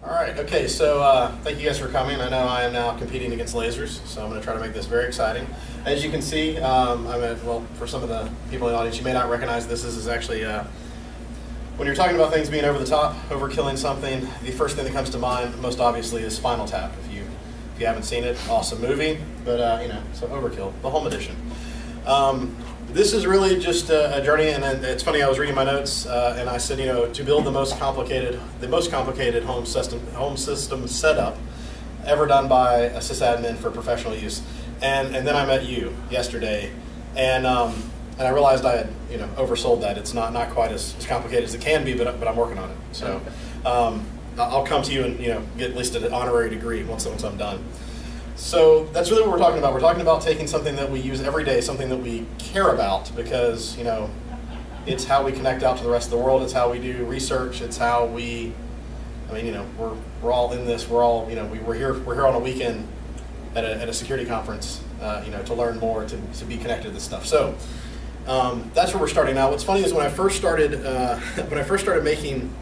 All right, okay, so thank you guys for coming. I know I am now competing against lasers, so I'm going to try to make this very exciting. As you can see, well, for some of the people in the audience, you may not recognize this. This is actually, when you're talking about things being over the top, overkilling something, the first thing that comes to mind, most obviously, is Spinal Tap. If you haven't seen it, awesome movie, but you know, so Overkill, the home edition. This is really just a journey, and it's funny. I was reading my notes, and I said, you know, to build the most complicated home system setup ever done by a sysadmin for professional use. And then I met you yesterday, and I realized I had, you know, oversold that. It's not quite as complicated as it can be, but I'm working on it. So I'll come to you and, you know, get at least an honorary degree once I'm done. So that's really what we're talking about. We're talking about taking something that we use every day, something that we care about, because, you know, it's how we connect out to the rest of the world. It's how we do research. It's how we, I mean, you know, we're all in this. We're all, you know, we're here on a weekend at a security conference, you know, to learn more, to be connected to this stuff. So that's where we're starting now. What's funny is when I first started making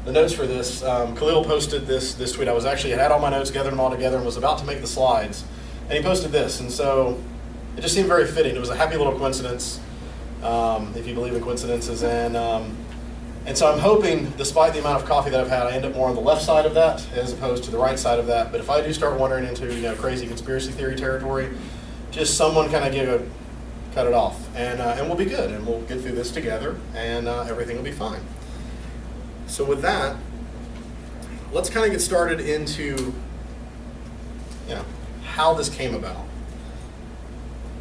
the notes for this, Khalil posted this tweet. I had all my notes, gathered them all together, and was about to make the slides. And he posted this, and so it just seemed very fitting. It was a happy little coincidence, if you believe in coincidences. And so I'm hoping, despite the amount of coffee that I've had, I end up more on the left side of that as opposed to the right side of that. But if I do start wandering into, you know, crazy conspiracy theory territory, just someone kind of cut it off, and we'll be good, and we'll get through this together, and everything will be fine. So with that, let's kind of get started into, you know, how this came about.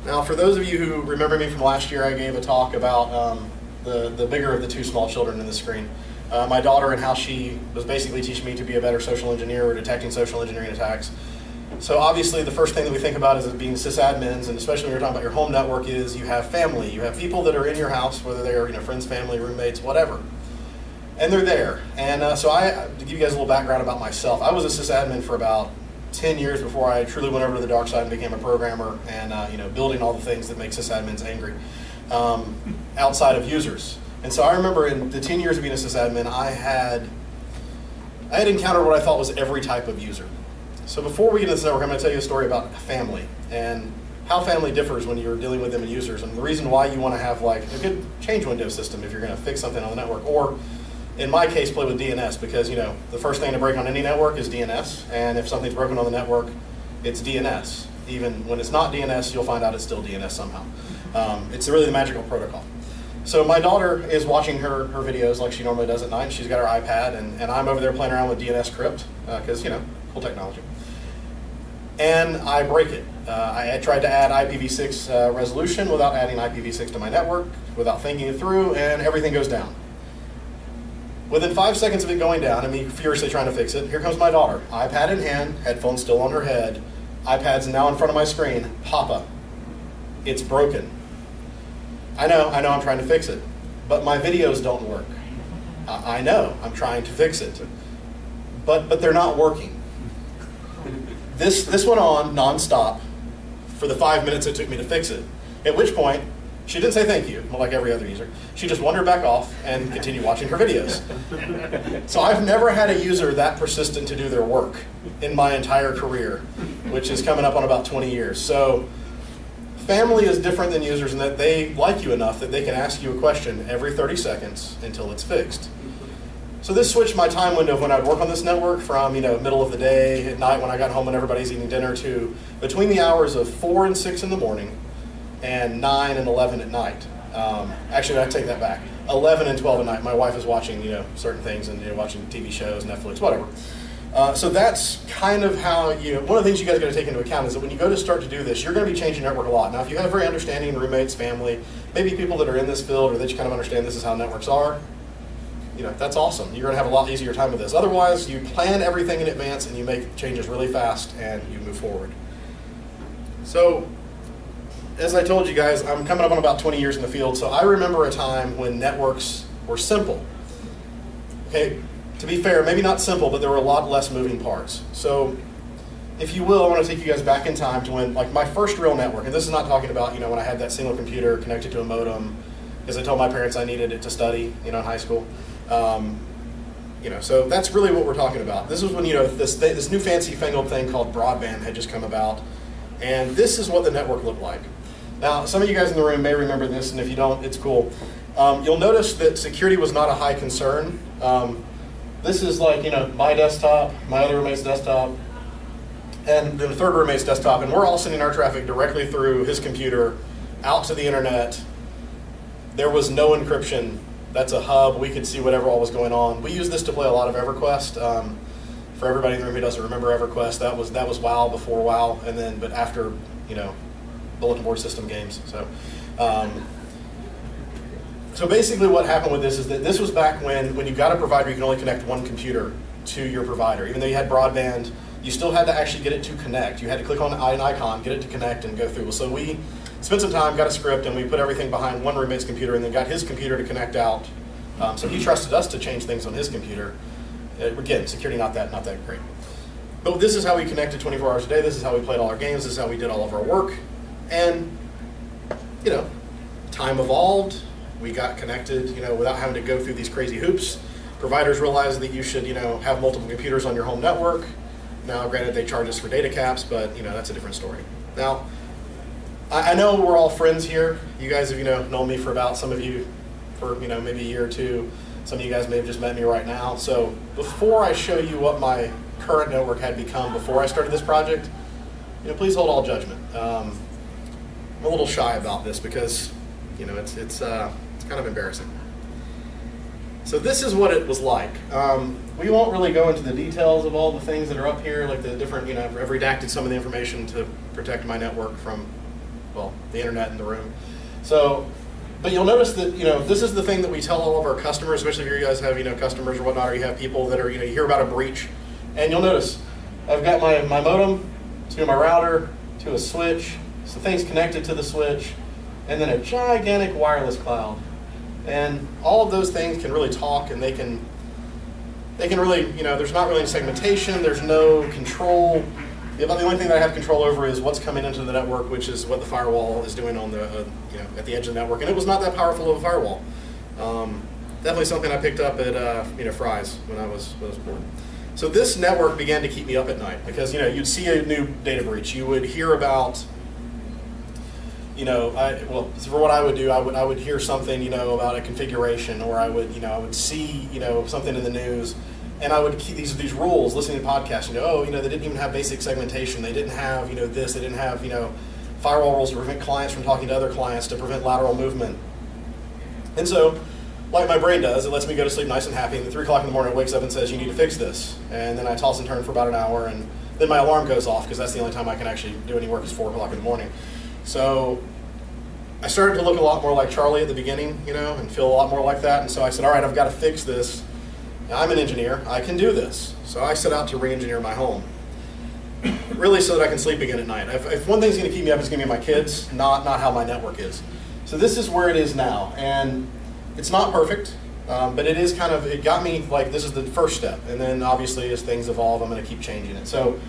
Now, for those of you who remember me from last year, I gave a talk about the bigger of the two small children in the screen. My daughter, and how she was basically teaching me to be a better social engineer or detecting social engineering attacks. So obviously the first thing that we think about is being sysadmins, and especially when you're talking about your home network, is you have family. You have people that are in your house, whether they are, you know, friends, family, roommates, whatever. And they're there. And so to give you guys a little background about myself, I was a sysadmin for about 10 years before I truly went over to the dark side and became a programmer and you know, building all the things that make sysadmins angry outside of users. And so I remember in the 10 years of being a sysadmin, I had encountered what I thought was every type of user. So before we get into this network, I'm going to tell you a story about family and how family differs when you're dealing with them and users, and the reason why you want to have like a good change window system if you're going to fix something on the network, or in my case, play with DNS, because, you know, the first thing to break on any network is DNS, and if something's broken on the network, it's DNS. Even when it's not DNS, you'll find out it's still DNS somehow. It's really the magical protocol. So my daughter is watching her videos like she normally does at night. She's got her iPad, and I'm over there playing around with DNS crypt, because, you know, cool technology. And I break it. I tried to add IPv6 resolution without adding IPv6 to my network, without thinking it through, and everything goes down. Within 5 seconds of it going down, and me furiously trying to fix it, here comes my daughter, iPad in hand, headphones still on her head, iPad's now in front of my screen. Papa, it's broken. I know I'm trying to fix it, but my videos don't work. I know, I'm trying to fix it, but they're not working. This went on nonstop for the 5 minutes it took me to fix it, at which point, she didn't say thank you, like every other user. She just wandered back off and continued watching her videos. So I've never had a user that persistent to do their work in my entire career, which is coming up on about 20 years. So family is different than users in that they like you enough that they can ask you a question every 30 seconds until it's fixed. So this switched my time window of when I'd work on this network from, you know, middle of the day, at night when I got home when everybody's eating dinner, to between the hours of 4 and 6 in the morning, and 9 and 11 at night. Actually, I take that back. 11 and 12 at night. My wife is watching, you know, certain things, and, you know, watching TV shows, Netflix, whatever. So that's kind of how one of the things you guys got to take into account is that when you go to start to do this, you're going to be changing your network a lot. Now, if you have very understanding roommates, family, maybe people that are in this field, or that you kind of understand this is how networks are, you know, that's awesome. You're going to have a lot easier time with this. Otherwise, you plan everything in advance and you make changes really fast and you move forward. So, as I told you guys, I'm coming up on about 20 years in the field, so I remember a time when networks were simple. Okay, to be fair, maybe not simple, but there were a lot less moving parts. So, if you will, I want to take you guys back in time to when, like, my first real network, and this is not talking about, you know, when I had that single computer connected to a modem, because I told my parents I needed it to study, you know, in high school. So that's really what we're talking about. This is when, this new fancy fangled thing called broadband had just come about, and this is what the network looked like. Now, some of you guys in the room may remember this, and if you don't, it's cool. You'll notice that security was not a high concern. This is like, my desktop, my other roommate's desktop, and the third roommate's desktop, and we're all sending our traffic directly through his computer out to the internet. There was no encryption. That's a hub. We could see whatever all was going on. We used this to play a lot of EverQuest. For everybody in the room who doesn't remember EverQuest, that was WoW before WoW, and then but after bulletin board system games. So basically, what happened with this is that this was back when you got a provider, you can only connect one computer to your provider. Even though you had broadband, you still had to actually get it to connect. You had to click on an icon, get it to connect, and go through. So we spent some time, got a script, and we put everything behind one roommate's computer, and then got his computer to connect out. So he trusted us to change things on his computer. Again, security not that great. But this is how we connected 24 hours a day. This is how we played all our games. This is how we did all of our work. And time evolved. We got connected, without having to go through these crazy hoops. Providers realized that you should, have multiple computers on your home network. Now, granted, they charge us for data caps, but that's a different story. Now, I know we're all friends here. You guys have, known me for some of you for, maybe a year or two. Some of you guys may have just met me right now. So before I show you what my current network had become before I started this project, please hold all judgment. I'm a little shy about this because, it's kind of embarrassing. So this is what it was like. We won't really go into the details of all the things that are up here, like the different, I've redacted some of the information to protect my network from, the internet in the room. So, but you'll notice that, this is the thing that we tell all of our customers, especially if you guys have, customers or whatnot, or you have people that are, you hear about a breach, and you'll notice I've got my modem to my router to a switch, so things connected to the switch, and then a gigantic wireless cloud. And all of those things can really talk, and they can really, there's not really any segmentation, there's no control. The only thing that I have control over is what's coming into the network, which is what the firewall is doing on the, at the edge of the network. And it was not that powerful of a firewall. Definitely something I picked up at, Fry's when I was born. So this network began to keep me up at night because, you'd see a new data breach. You would hear about, for what I would do, I would hear something, about a configuration, or I would see, something in the news. And I would keep these rules, listening to podcasts, they didn't even have basic segmentation. They didn't have, this. They didn't have, firewall rules to prevent clients from talking to other clients, to prevent lateral movement. And so, like my brain does, it lets me go to sleep nice and happy. And at 3 o'clock in the morning, it wakes up and says, you need to fix this. And then I toss and turn for about an hour, and then my alarm goes off, because that's the only time I can actually do any work is 4 o'clock in the morning. So I started to look a lot more like Charlie at the beginning, and feel a lot more like that. And so I said, all right, I've got to fix this. I'm an engineer, I can do this. So I set out to re-engineer my home. Really so that I can sleep again at night. If one thing's gonna keep me up, it's gonna be my kids, not how my network is. So this is where it is now. And it's not perfect, but it is it got me like, this is the first step. And then obviously as things evolve, I'm gonna keep changing it. So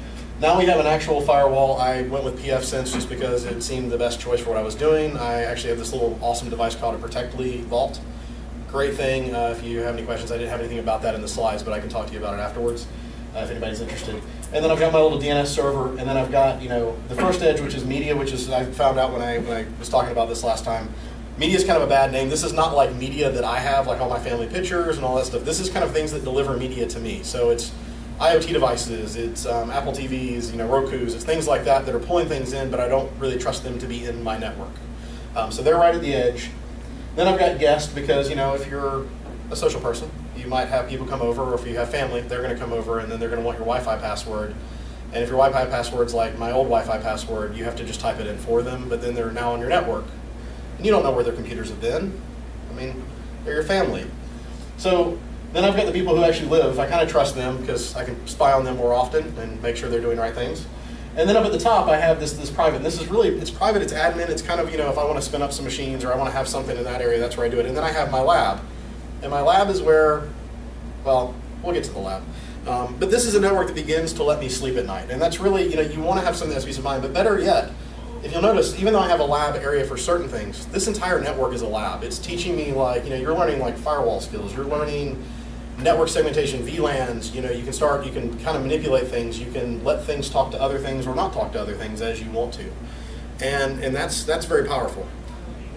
now we have an actual firewall. I went with pfSense just because it seemed the best choice for what I was doing. I actually have this little awesome device called a Protectly Vault. Great thing. If you have any questions, I didn't have anything about that in the slides, but I can talk to you about it afterwards if anybody's interested. And then I've got my little DNS server, and then I've got the first edge, which is media, which is I found out when I was talking about this last time. Media is kind of a bad name. This is not like media that I have, like all my family pictures and all that stuff. This is kind of things that deliver media to me. So it's IoT devices, it's Apple TVs, Rokus, it's things like that that are pulling things in, but I don't really trust them to be in my network. So they're right at the edge. Then I've got guests because, if you're a social person, you might have people come over, or if you have family, they're going to come over and then they're going to want your Wi-Fi password. And if your Wi-Fi password's like my old Wi-Fi password, you have to just type it in for them, but then they're now on your network. And you don't know where their computers have been. I mean, they're your family. So then I've got the people who actually live. I kind of trust them because I can spy on them more often and make sure they're doing the right things. And then up at the top, I have this private. And this is really, it's private, it's admin. It's kind of, if I want to spin up some machines or I want to have something in that area, that's where I do it. And then I have my lab. And my lab is where, well, we'll get to the lab. But this is a network that begins to let me sleep at night. And that's really, you want to have something that's peace of mind. But better yet, if you'll notice, even though I have a lab area for certain things, this entire network is a lab. It's teaching me, like, you're learning like firewall skills. You're learning network segmentation, VLANs, you can kind of manipulate things. You can let things talk to other things or not talk to other things as you want to. And that's very powerful.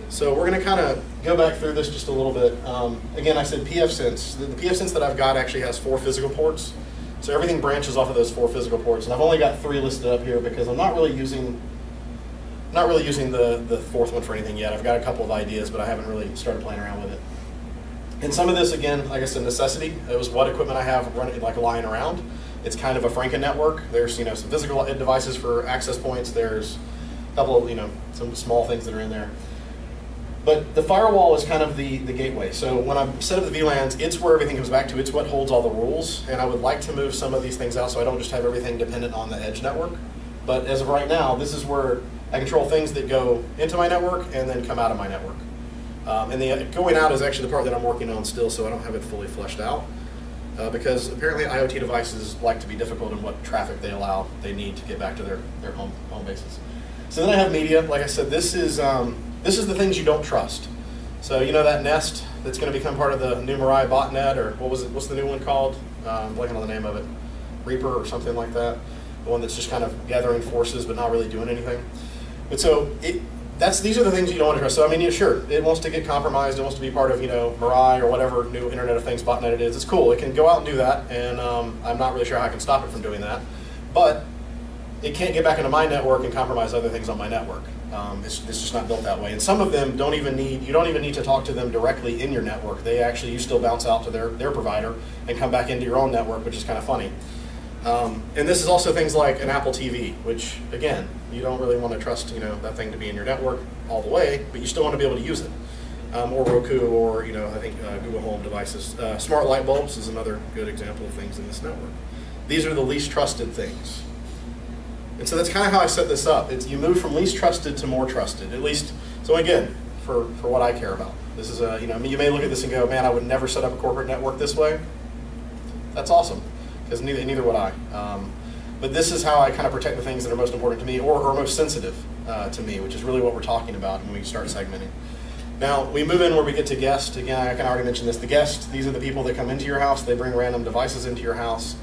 So we're going to kind of go back through this just a little bit. Again, I said pfSense. The pfSense that I've got actually has 4 physical ports. So everything branches off of those 4 physical ports. And I've only got 3 listed up here because I'm not really using the 4th one for anything yet. I've got a couple of ideas, but I haven't really started playing around with it. And some of this, again, like I said, necessity. It was what equipment I have running, like lying around. It's kind of a Franken network. There's some physical devices for access points. There's a couple of some small things that are in there. But the firewall is kind of the gateway. So when I set up the VLANs, it's where everything comes back to. It's what holds all the rules. And I would like to move some of these things out so I don't just have everything dependent on the edge network. But as of right now, this is where I control things that go into my network and then come out of my network. And the going out is actually the part that I'm working on still, so I don't have it fully fleshed out. Because apparently IoT devices like to be difficult in what traffic they need to get back to their home bases. So then I have media. Like I said, this is the things you don't trust. So that Nest that's going to become part of the new Mirai botnet, or what's the new one called? I'm blanking on the name of it. Reaper or something like that. The one that's just kind of gathering forces but not really doing anything. But so these are the things you don't want to trust. So I mean, sure, it wants to get compromised. It wants to be part of Mirai or whatever new Internet of Things botnet it is. It's cool. It can go out and do that, and I'm not really sure how I can stop it from doing that. But it can't get back into my network and compromise other things on my network. It's just not built that way. And some of them you don't even need to talk to them directly in your network. You still bounce out to their provider and come back into your own network, which is kind of funny. And this is also things like an Apple TV, which again, you don't really want to trust that thing to be in your network all the way, but you still want to be able to use it. Or Roku, or I think Google Home devices. Smart light bulbs is another good example of things in this network. These are the least trusted things. And so that's kind of how I set this up. You move from least trusted to more trusted, at least. So again, for what I care about. This is you may look at this and go, man, I would never set up a corporate network this way. That's awesome, because neither would I. But this is how I kind of protect the things that are most important to me, or most sensitive to me, which is really what we're talking about when we start segmenting. Now, we move in where we get to guest. Again, I can already mention this. The guest, these are the people that come into your house. They bring random devices into your house.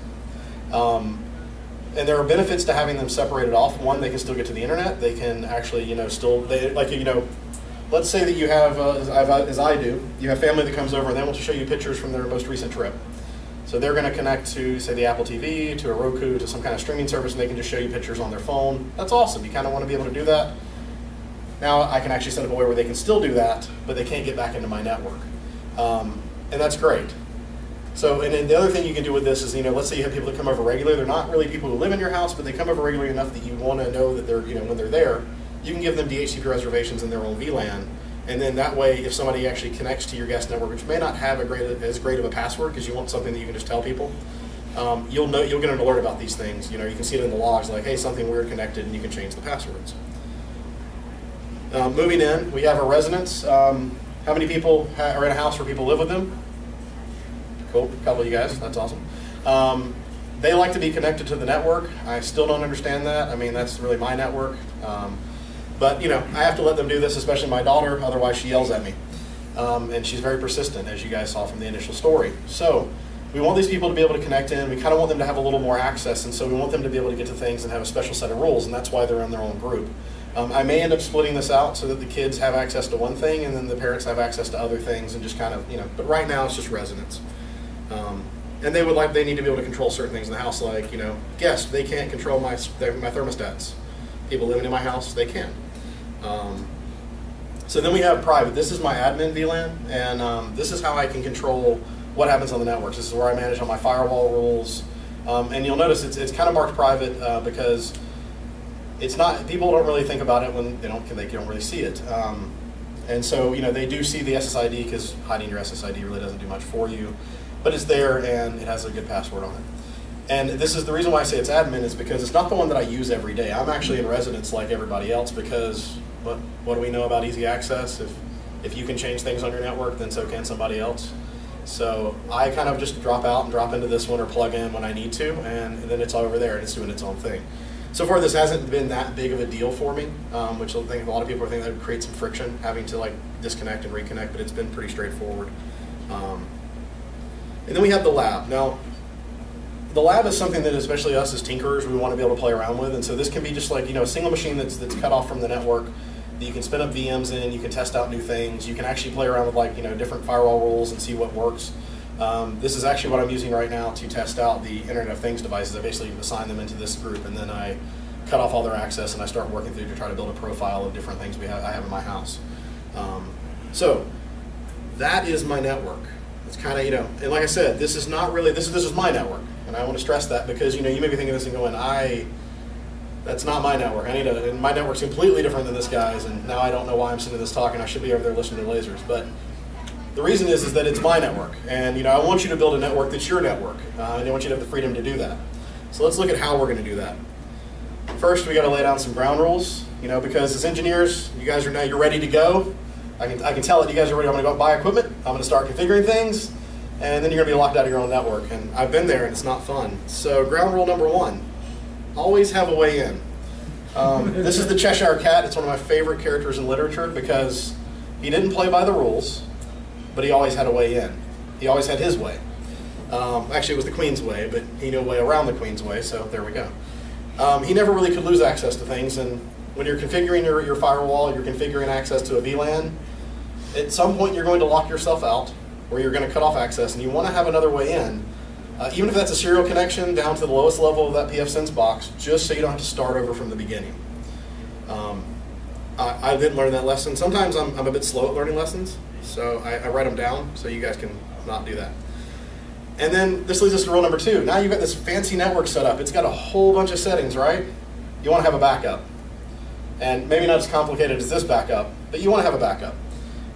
And there are benefits to having them separated off. One, they can still get to the internet. They can actually, let's say that you have, as I do, you have family that comes over and they want to show you pictures from their most recent trip. So they're going to connect to, say, the Apple TV, to a Roku, to some kind of streaming service, and they can just show you pictures on their phone. That's awesome. You kind of want to be able to do that. Now I can actually set up a way where they can still do that, but they can't get back into my network. And that's great. So, and then the other thing you can do with this is, let's say you have people that come over regularly. They're not really people who live in your house, but they come over regularly enough that you want to know that they're, when they're there, you can give them DHCP reservations in their own VLAN. And then that way, if somebody actually connects to your guest network, which may not have as great of a password, because you want something that you can just tell people, you'll get an alert about these things. You can see it in the logs, like, hey, something weird connected, and you can change the passwords. Moving in, we have our residents. How many people are in a house where people live with them? Cool, a couple of you guys, that's awesome. They like to be connected to the network. I still don't understand that. I mean, that's really my network. But I have to let them do this, especially my daughter, otherwise she yells at me. And she's very persistent, as you guys saw from the initial story. So we want these people to be able to connect in. We kind of want them to have a little more access, and so we want them to be able to get to things and have a special set of rules, and that's why they're in their own group. I may end up splitting this out so that the kids have access to one thing and then the parents have access to other things, and just kind of, but right now it's just residents. And they need to be able to control certain things in the house, like, guests, they can't control my thermostats. People living in my house, they can. So then we have private. This is my admin VLAN, and this is how I can control what happens on the networks. This is where I manage all my firewall rules. And you'll notice it's kind of marked private because it's not, people don't really think about it when they don't really see it. And so, they do see the SSID, because hiding your SSID really doesn't do much for you. But it's there, and it has a good password on it. And this is the reason why I say it's admin, is because it's not the one that I use every day. I'm actually in residence like everybody else, because what do we know about easy access? If you can change things on your network, then so can somebody else. So I kind of just drop out and drop into this one or plug in when I need to, and then it's over there and it's doing its own thing. So far, this hasn't been that big of a deal for me, which I think a lot of people think that would create some friction, having to disconnect and reconnect, but it's been pretty straightforward. And then we have the lab. Now, the lab is something that especially us as tinkerers, we want to be able to play around with. And so this can be just like, a single machine that's cut off from the network that you can spin up VMs in, you can test out new things, you can actually play around with like, different firewall rules and see what works. This is actually what I'm using right now to test out the Internet of Things devices. I basically assign them into this group, and then I cut off all their access, and I start working through to try to build a profile of different things I have in my house. So that is my network. It's kind of, and like I said, this is not really, this is my network. And I want to stress that because, you may be thinking this and going, that's not my network. And my network's completely different than this guy's, and now I don't know why I'm sitting this talk, and I should be over there listening to lasers. But the reason is that it's my network. And, I want you to build a network that's your network. And I want you to have the freedom to do that. So let's look at how we're going to do that. First, we got to lay down some ground rules, because as engineers, you guys are now, you're ready to go. I can tell that you guys are ready. I'm going to go buy equipment. I'm going to start configuring things. And then you're going to be locked out of your own network. And I've been there, and it's not fun. So ground rule number 1, always have a way in. This is the Cheshire Cat. It's one of my favorite characters in literature because he didn't play by the rules, but he always had a way in. He always had his way. Actually, it was the Queen's way, but he knew a way around the Queen's way, so there we go. He never really could lose access to things, and when you're configuring your firewall, you're configuring access to a VLAN, at some point you're going to lock yourself out, where you're going to cut off access, and you want to have another way in, even if that's a serial connection down to the lowest level of that pfSense box, just so you don't have to start over from the beginning. I didn't learn that lesson. Sometimes I'm a bit slow at learning lessons, so I write them down so you guys can not do that. And then this leads us to rule number 2. Now you've got this fancy network set up. It's got a whole bunch of settings, right? You want to have a backup. And maybe not as complicated as this backup, but you want to have a backup.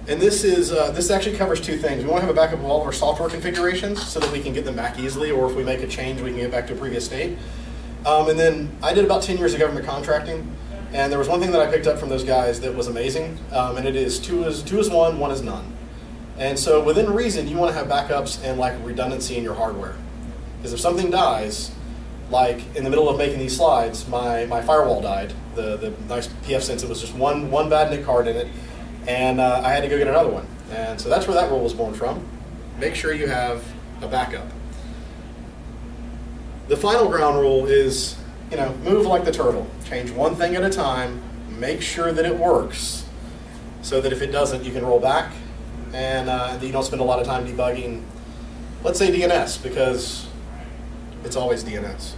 And this actually covers 2 things. We want to have a backup of all of our software configurations so that we can get them back easily, or if we make a change, we can get back to a previous state. And then I did about 10 years of government contracting, and there was one thing that I picked up from those guys that was amazing, and it is 2 is 1, 1 is none. And so within reason, you want to have backups and like redundancy in your hardware. Because if something dies, like in the middle of making these slides, my firewall died. The nice pfSense, it was just one bad NIC card in it, and I had to go get another one. And so that's where that rule was born from. Make sure you have a backup. The final ground rule is, move like the turtle. Change one thing at a time, make sure that it works, so that if it doesn't, you can roll back, and you don't spend a lot of time debugging, let's say DNS, because it's always DNS.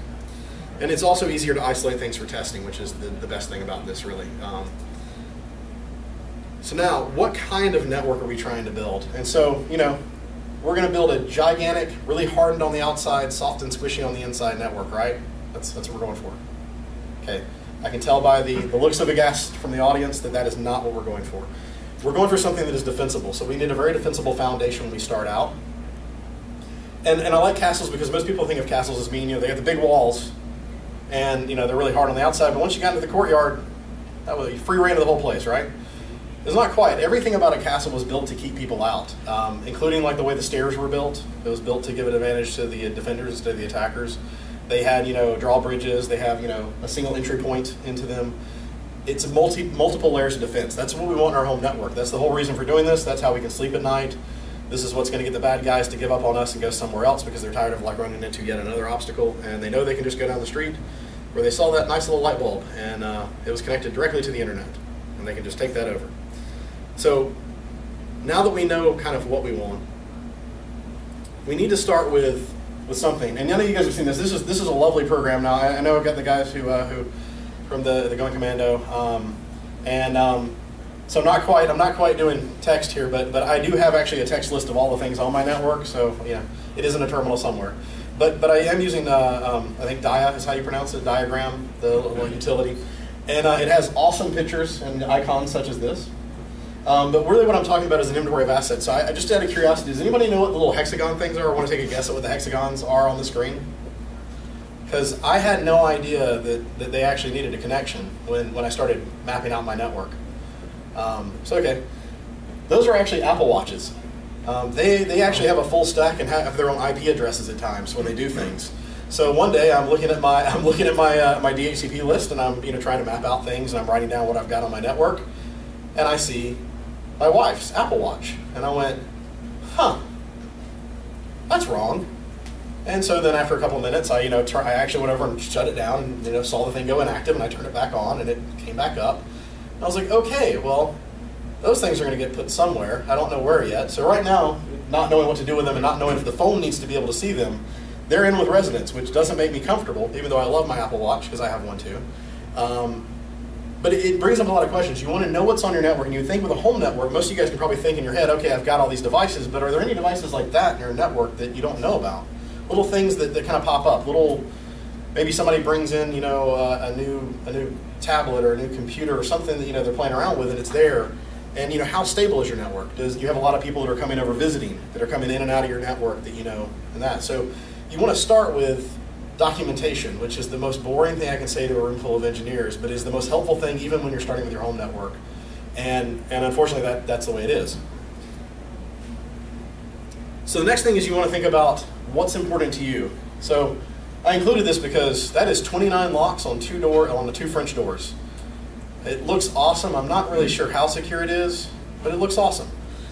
And it's also easier to isolate things for testing, which is the best thing about this, really. So now, what kind of network are we trying to build? And so, we're going to build a gigantic, really hardened on the outside, soft and squishy on the inside network, right? That's what we're going for. Okay, I can tell by the looks of a guest from the audience that that is not what we're going for. We're going for something that is defensible. So we need a very defensible foundation when we start out. And I like castles because most people think of castles as being, they have the big walls, and they're really hard on the outside. But once you got into the courtyard, that was free reign of the whole place, right? It's not quite. Everything about a castle was built to keep people out, including like the way the stairs were built. It was built to give an advantage to the defenders instead of the attackers. They had, drawbridges. They have, a single entry point into them. It's multiple layers of defense. That's what we want in our home network. That's the whole reason for doing this. That's how we can sleep at night. This is what's going to get the bad guys to give up on us and go somewhere else because they're tired of like running into yet another obstacle, and they know they can just go down the street where they saw that nice little light bulb, and it was connected directly to the internet, and they can just take that over. So now that we know kind of what we want, we need to start with something. And none of you guys have seen this. This is a lovely program. Now I know I've got the guys who from the Going Commando, so I'm not quite doing text here, but I do have actually a text list of all the things on my network. So it is in a terminal somewhere. But I am using I think Dia is how you pronounce it, Diagram, the little utility, and it has awesome pictures and icons such as this. But really what I'm talking about is an inventory of assets. So I just out of curiosity, does anybody know what the little hexagon things are, or want to take a guess at what the hexagons are on the screen? Because I had no idea that they actually needed a connection when I started mapping out my network. So okay, those are actually Apple Watches. They actually have a full stack and have their own IP addresses at times when they do things. So one day I'm looking at my my DHCP list, and I'm trying to map out things, and I'm writing down what I've got on my network, and I see my wife's Apple Watch, and I went, huh, that's wrong. And so then after a couple of minutes, I actually went over and shut it down and saw the thing go inactive, and I turned it back on and it came back up. And I was like, okay, well, those things are going to get put somewhere. I don't know where yet. So right now, not knowing what to do with them and not knowing if the phone needs to be able to see them, they're in with residence, which doesn't make me comfortable, even though I love my Apple Watch because I have one too. But it brings up a lot of questions. You want to know what's on your network, and you think with a home network, most of you guys can probably think in your head, okay, I've got all these devices, but are there any devices like that in your network that you don't know about? Little things that kind of pop up. Maybe somebody brings in, a new tablet or a new computer or something that they're playing around with, and it's there. And how stable is your network? Do you have a lot of people that are coming over visiting, that are coming in and out of your network that and that? So you want to start with documentation, which is the most boring thing I can say to a room full of engineers, but is the most helpful thing even when you're starting with your home network. And unfortunately, that's the way it is. So the next thing is you want to think about what's important to you. So I included this because that is 29 locks on the two French doors. It looks awesome. I'm not really sure how secure it is, but it looks awesome.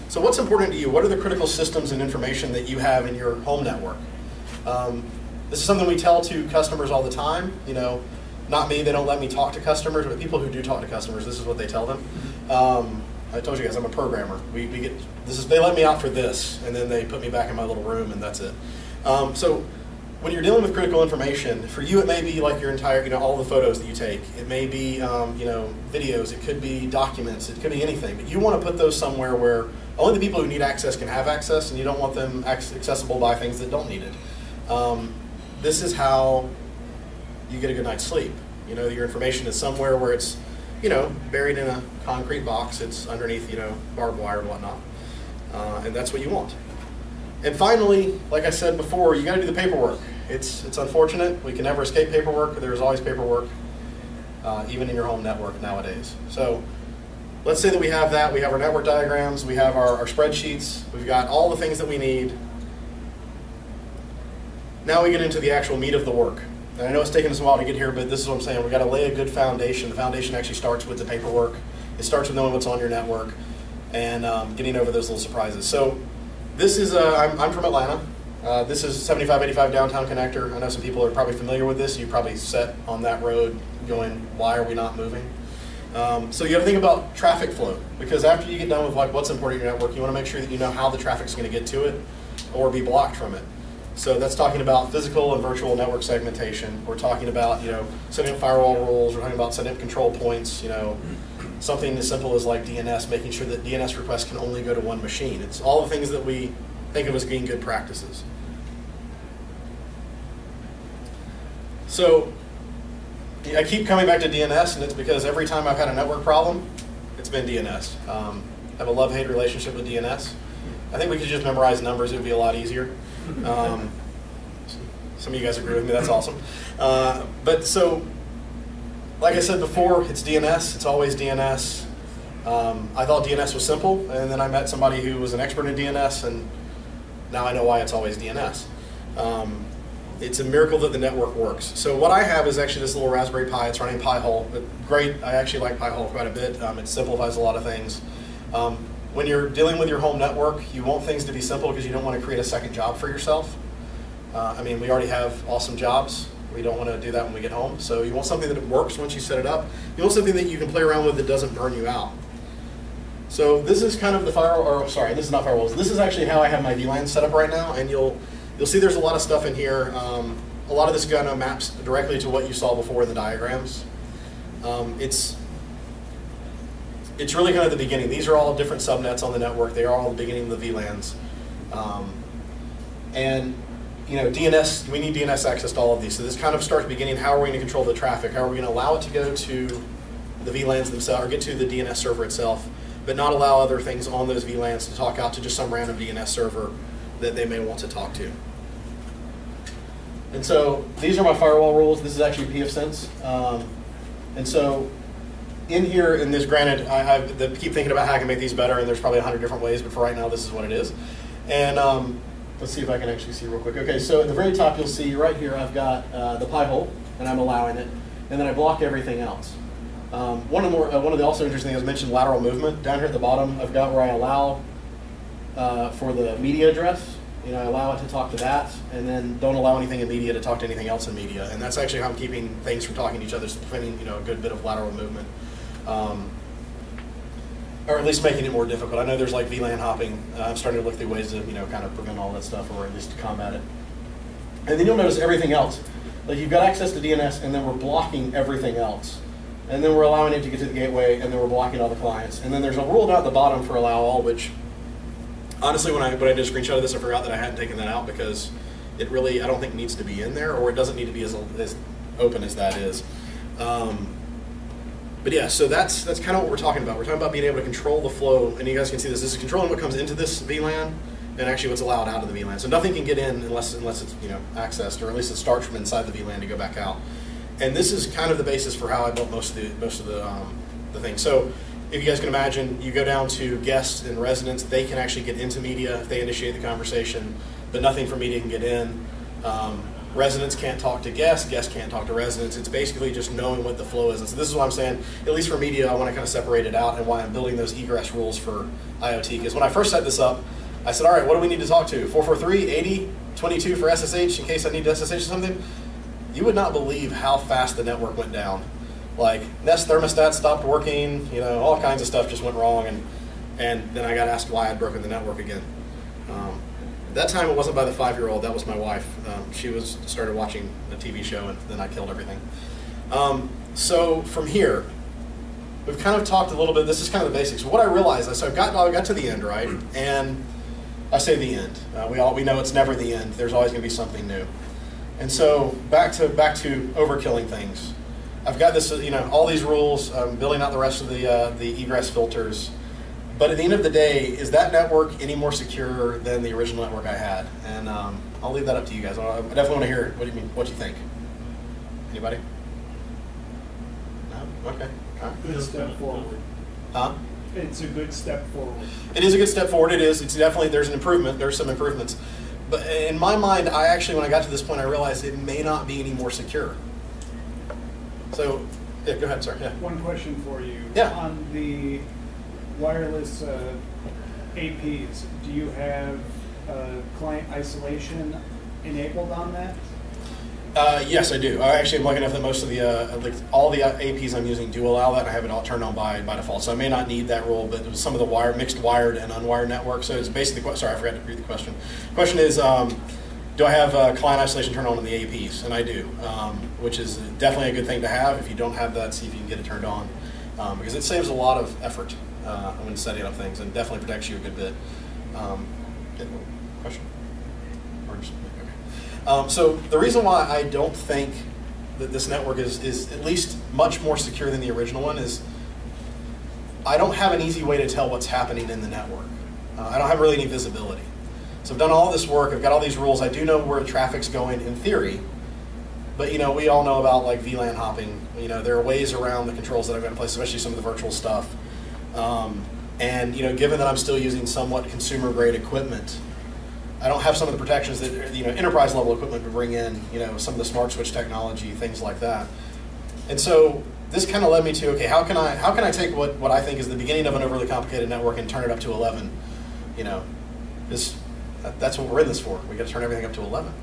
So what's important to you? What are the critical systems and information that you have in your home network? This is something we tell to customers all the time. Not me, they don't let me talk to customers, but people who do talk to customers, this is what they tell them. I told you guys, I'm a programmer. They let me out for this, and then they put me back in my little room, and that's it. So when you're dealing with critical information, for you it may be like your entire, all the photos that you take. It may be, videos. It could be documents. It could be anything. But you want to put those somewhere where only the people who need access can have access, and you don't want them accessible by things that don't need it. This is how you get a good night's sleep. Your information is somewhere where it's, buried in a concrete box. It's underneath, barbed wire and whatnot. And that's what you want. And finally, like I said before, you got to do the paperwork. It's unfortunate. We can never escape paperwork. There's always paperwork, even in your home network nowadays. So let's say that we have that. We have our network diagrams. We have our spreadsheets. We've got all the things that we need. Now we get into the actual meat of the work. And I know it's taken us a while to get here, but this is what I'm saying. We've got to lay a good foundation. The foundation actually starts with the paperwork. It starts with knowing what's on your network and getting over those little surprises. So this is, I'm from Atlanta. This is 7585 downtown connector. I know some people are probably familiar with this. You probably sat on that road going, why are we not moving? So you got to think about traffic flow, because after you get done with what's important in your network, you want to make sure that you know how the traffic's going to get to it or be blocked from it. So that's talking about physical and virtual network segmentation. We're talking about setting up firewall rules. We're talking about setting up control points. Something as simple as DNS, making sure that DNS requests can only go to one machine. It's all the things that we think of as being good practices. So I keep coming back to DNS, and it's because every time I've had a network problem, it's been DNS. I have a love-hate relationship with DNS. I think we could just memorize numbers. It would be a lot easier. Some of you guys agree with me. That's awesome. But so, like I said before, it's DNS. It's always DNS. I thought DNS was simple, and then I met somebody who was an expert in DNS, and now I know why it's always DNS. It's a miracle that the network works. So what I have is actually this little Raspberry Pi. It's running Pi-hole. Great. I actually like Pi-hole quite a bit. It simplifies a lot of things. When you're dealing with your home network, you want things to be simple because you don't want to create a second job for yourself. We already have awesome jobs. We don't want to do that when we get home. So you want something that works once you set it up. You want something that you can play around with that doesn't burn you out. So this is kind of the firewall, or sorry, this is not firewalls. This is actually how I have my VLANs set up right now, and you'll see there's a lot of stuff in here. A lot of this kind of maps directly to what you saw before in the diagrams. It's really kind of the beginning. These are all different subnets on the network. They are all the beginning of the VLANs. DNS, we need DNS access to all of these. So this kind of starts beginning, how are we going to control the traffic? How are we going to allow it to go to the VLANs themselves, or get to the DNS server itself, but not allow other things on those VLANs to talk out to just some random DNS server that they may want to talk to. And so these are my firewall rules. This is actually pfSense. And so in here, in this, granted, I keep thinking about how I can make these better, and there's probably 100 different ways, but for right now, this is what it is. And let's see if I can actually see real quick. Okay, so at the very top, you'll see right here, I've got the Pi-hole, and I'm allowing it, and then I block everything else. One of the also interesting things I mentioned, lateral movement. Down here at the bottom, I've got where I allow for the media address, allow it to talk to that, and then don't allow anything in media to talk to anything else in media. And that's actually how I'm keeping things from talking to each other, so preventing a good bit of lateral movement. Or at least making it more difficult. I know there's like VLAN hopping. I'm starting to look through ways to kind of prevent all that stuff, or at least to combat it. And then you'll notice everything else. Like you've got access to DNS, and then we're blocking everything else. And then we're allowing it to get to the gateway, and then we're blocking all the clients. And then there's a rule down at the bottom for allow all, which honestly, when I did a screenshot of this, I forgot that I hadn't taken that out because it really, I don't think needs to be in there, or it doesn't need to be as open as that is. But yeah, so that's kind of what we're talking about. We're talking about being able to control the flow, and you guys can see this. This is controlling what comes into this VLAN, and actually what's allowed out of the VLAN. So nothing can get in unless it's accessed, or at least it starts from inside the VLAN to go back out. And this is kind of the basis for how I built most of the things. So if you guys can imagine, you go down to guests and residents, they can actually get into media if they initiate the conversation, but nothing from media can get in. Residents can't talk to guests can't talk to residents. It's basically just knowing what the flow is. And so this is what I'm saying, at least for media, I want to kind of separate it out, and why I'm building those egress rules for IoT. Because when I first set this up, I said, all right, what do we need to talk to? 443, 80, 22 for SSH in case I need to SSH or something? You would not believe how fast the network went down. Like Nest thermostat stopped working, all kinds of stuff just went wrong, and then I got asked why I'd broken the network again. That time it wasn't by the 5-year-old, that was my wife. She started watching a TV show, and then I killed everything. So from here, we've kind of talked a little bit, this is kind of the basics. What I realized, so I got to the end, right? And I say the end. We know it's never the end. There's always going to be something new. And so back to overkilling things. I've got this, all these rules. I'm building out the rest of the egress filters. But at the end of the day, is that network any more secure than the original network I had? And I'll leave that up to you guys. I definitely want to hear what you think. Anybody? No? Okay. All right. Good step forward. Huh? It's a good step forward. It is a good step forward. It is. It's definitely, there's an improvement. There's some improvements. But in my mind, when I got to this point, I realized it may not be any more secure. So, yeah, go ahead, sir. Yeah. One question for you. Yeah. On the wireless APs, do you have client isolation enabled on that? Yes, I do. Actually, I'm lucky enough that most of all the APs I'm using do allow that. I have it all turned on by default, so I may not need that rule. But some of the mixed wired and unwired networks. So it's basically, sorry, I forgot to read the question. The question is, do I have client isolation turned on the APs? And I do, which is definitely a good thing to have. If you don't have that, see if you can get it turned on, because it saves a lot of effort when setting up things, and definitely protects you a good bit. Question? Or just, okay. So the reason why I don't think that this network is at least much more secure than the original one is I don't have an easy way to tell what's happening in the network. I don't have really any visibility. So I've done all this work, I've got all these rules, I do know where traffic's going in theory, but we all know about like VLAN hopping. There are ways around the controls that I've got in place, especially some of the virtual stuff. And given that I'm still using somewhat consumer grade equipment, I don't have some of the protections that enterprise level equipment would bring in, some of the smart switch technology, things like that. And so this kind of led me to, okay, how can I take what I think is the beginning of an overly complicated network and turn it up to 11? That's what we're in this for. We got to turn everything up to 11.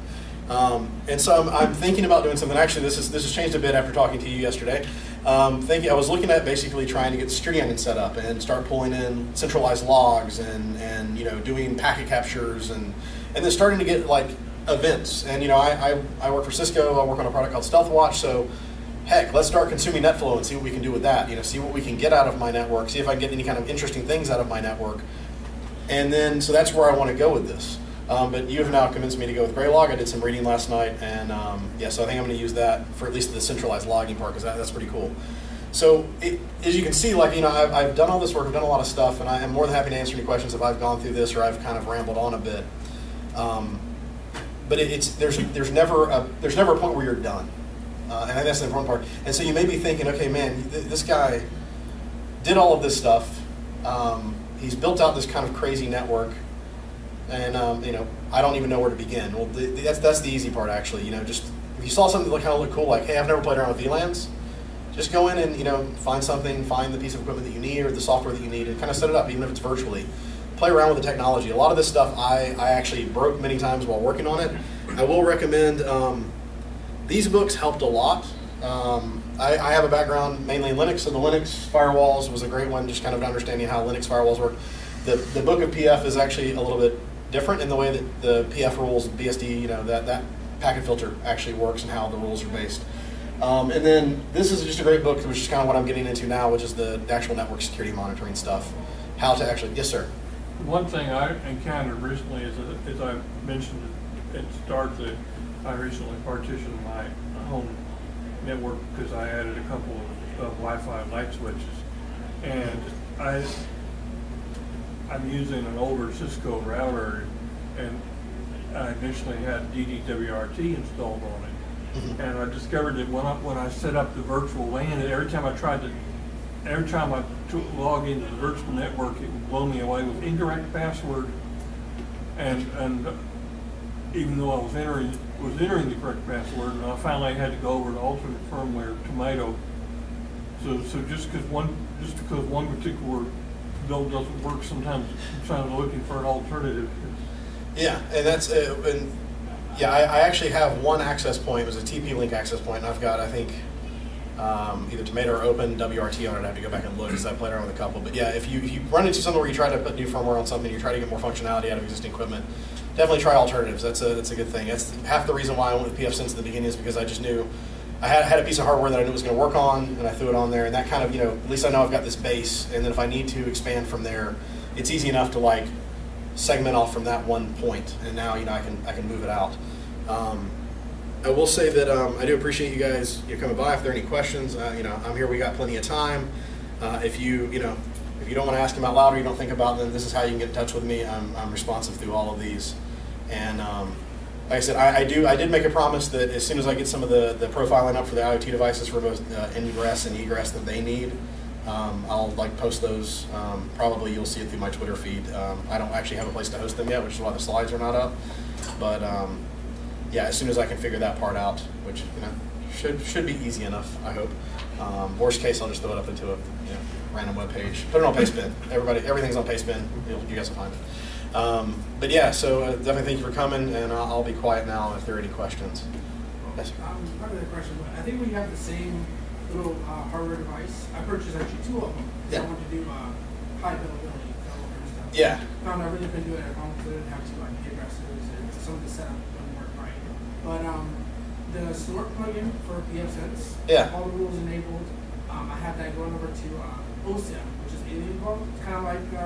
And so I'm thinking about doing something. Actually, this has changed a bit after talking to you yesterday. I was looking at basically trying to get the security engine set up and start pulling in centralized logs and doing packet captures and then starting to get like events. And I work for Cisco. I work on a product called StealthWatch. So heck, let's start consuming NetFlow and see what we can do with that. See what we can get out of my network. See if I can get any kind of interesting things out of my network. And then so that's where I want to go with this. But you have now convinced me to go with Graylog. I did some reading last night, and so I think I'm going to use that for at least the centralized logging part, because that's pretty cool. So as you can see, I've done all this work, I've done a lot of stuff, and I am more than happy to answer any questions if I've gone through this or I've kind of rambled on a bit. But there's never a point where you're done, and I think that's the important part. And so you may be thinking, okay, man, this guy did all of this stuff. He's built out this kind of crazy network. And I don't even know where to begin. Well, that's the easy part, actually. Just if you saw something that kind of looked cool, like, hey, I've never played around with VLANs, just go in and find something, find the piece of equipment that you need or the software that you need, and kind of set it up, even if it's virtually. play around with the technology. A lot of this stuff I actually broke many times while working on it. I will recommend, these books helped a lot. I have a background mainly in Linux, so the Linux firewalls was a great one, just kind of understanding how Linux firewalls work. The book of PF is actually a little bit different in the way that the PF rules, BSD, that packet filter actually works and how the rules are based. And then this is just a great book, which is kind of what I'm getting into now, which is the actual network security monitoring stuff. How to actually, yes sir? One thing I encountered recently is that, as I mentioned at the start, that I recently partitioned my home network because I added a couple of Wi-Fi light switches. And I'm using an older Cisco router, and I initially had DDWRT installed on it. And I discovered that when I set up the virtual LAN, every time I log into the virtual network, it would blow me away with incorrect password. And even though I was entering the correct password, and I finally had to go over to alternate firmware Tomato. So just because one particular build doesn't work, sometimes I'm looking for an alternative. Yeah, and that's yeah, I actually have one access point. It was a TP-Link access point, and I've got, I think, either Tomato or Open WRT on it. I have to go back and look because I played around with a couple. But yeah, if you run into something where you try to put new firmware on something, you try to get more functionality out of existing equipment, definitely try alternatives. That's a good thing. That's half the reason why I went with PF since the beginning, is because I just knew I had a piece of hardware that I knew was going to work on, and I threw it on there, and that kind of, at least I know I've got this base, and then if I need to expand from there, it's easy enough to like segment off from that one point, and now I can move it out. I will say that I do appreciate you guys coming by. If there are any questions, I'm here. We got plenty of time. If you don't want to ask them out loud or you don't think about them, this is how you can get in touch with me. I'm responsive through all of these, and like I said, I did make a promise that as soon as I get some of the profiling up for the IoT devices for both ingress and egress that they need, I'll post those. Probably you'll see it through my Twitter feed. I don't actually have a place to host them yet, which is why the slides are not up. But yeah, as soon as I can figure that part out, which should be easy enough, I hope. Worst case, I'll just throw it up into a random web page. Put it on Pastebin. Everything's on Pastebin. You guys will find it. But yeah, so definitely thank you for coming, and I'll be quiet now if there are any questions. Yes, sir. Part of the question, but I think we have the same little hardware device. I purchased actually two of them because I wanted to do high availability and stuff. Yeah. Found I really couldn't do it at home because I didn't have to hit aggressives and some of the setup didn't work right. But the snort plugin for PFSense, all the rules enabled. I have that going over to OSIM, which is Alien Vault. It's kind of like the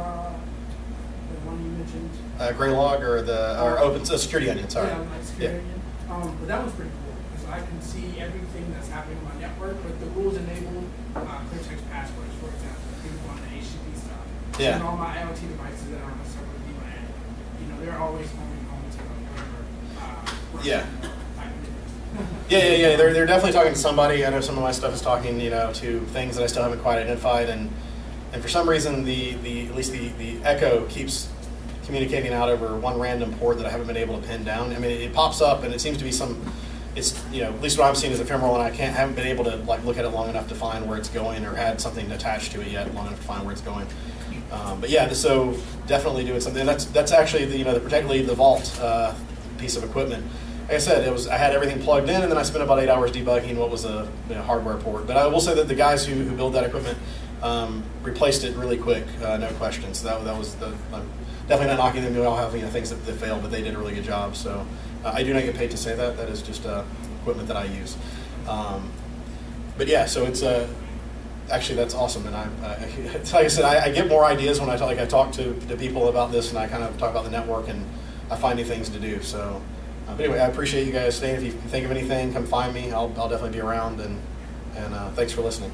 one you mentioned. Greylog or Open Security Onion. Sorry. Yeah, like Security Onion. But that was pretty cool because I can see everything that's happening on my network. But the rules enabled clear text passwords, for example, people on the HTTP stuff. Yeah. And all my IoT devices that are on the server VLAN, they're always homing home to whatever. Yeah. Yeah. They're definitely talking to somebody. I know some of my stuff is talking, to things that I still haven't quite identified, and for some reason at least the echo keeps communicating out over one random port that I haven't been able to pin down. I mean, it pops up, and it seems to be at least what I'm seeing is ephemeral, and I haven't been able to look at it long enough to find where it's going, or had something attached to it yet long enough to find where it's going. But yeah, so definitely doing something. And that's actually particularly the Vault piece of equipment. Like I said, I had everything plugged in, and then I spent about 8 hours debugging what was a hardware port. But I will say that the guys who build that equipment replaced it really quick, no question. So that was I'm definitely not knocking them. We all have things that fail, but they did a really good job. So I do not get paid to say that. That is just equipment that I use. But yeah, so it's actually that's awesome. And like I said, I get more ideas when I talk to people about this, and I kind of talk about the network, and I find new things to do. So. But anyway, I appreciate you guys staying. If you think of anything, come find me. I'll definitely be around, and thanks for listening.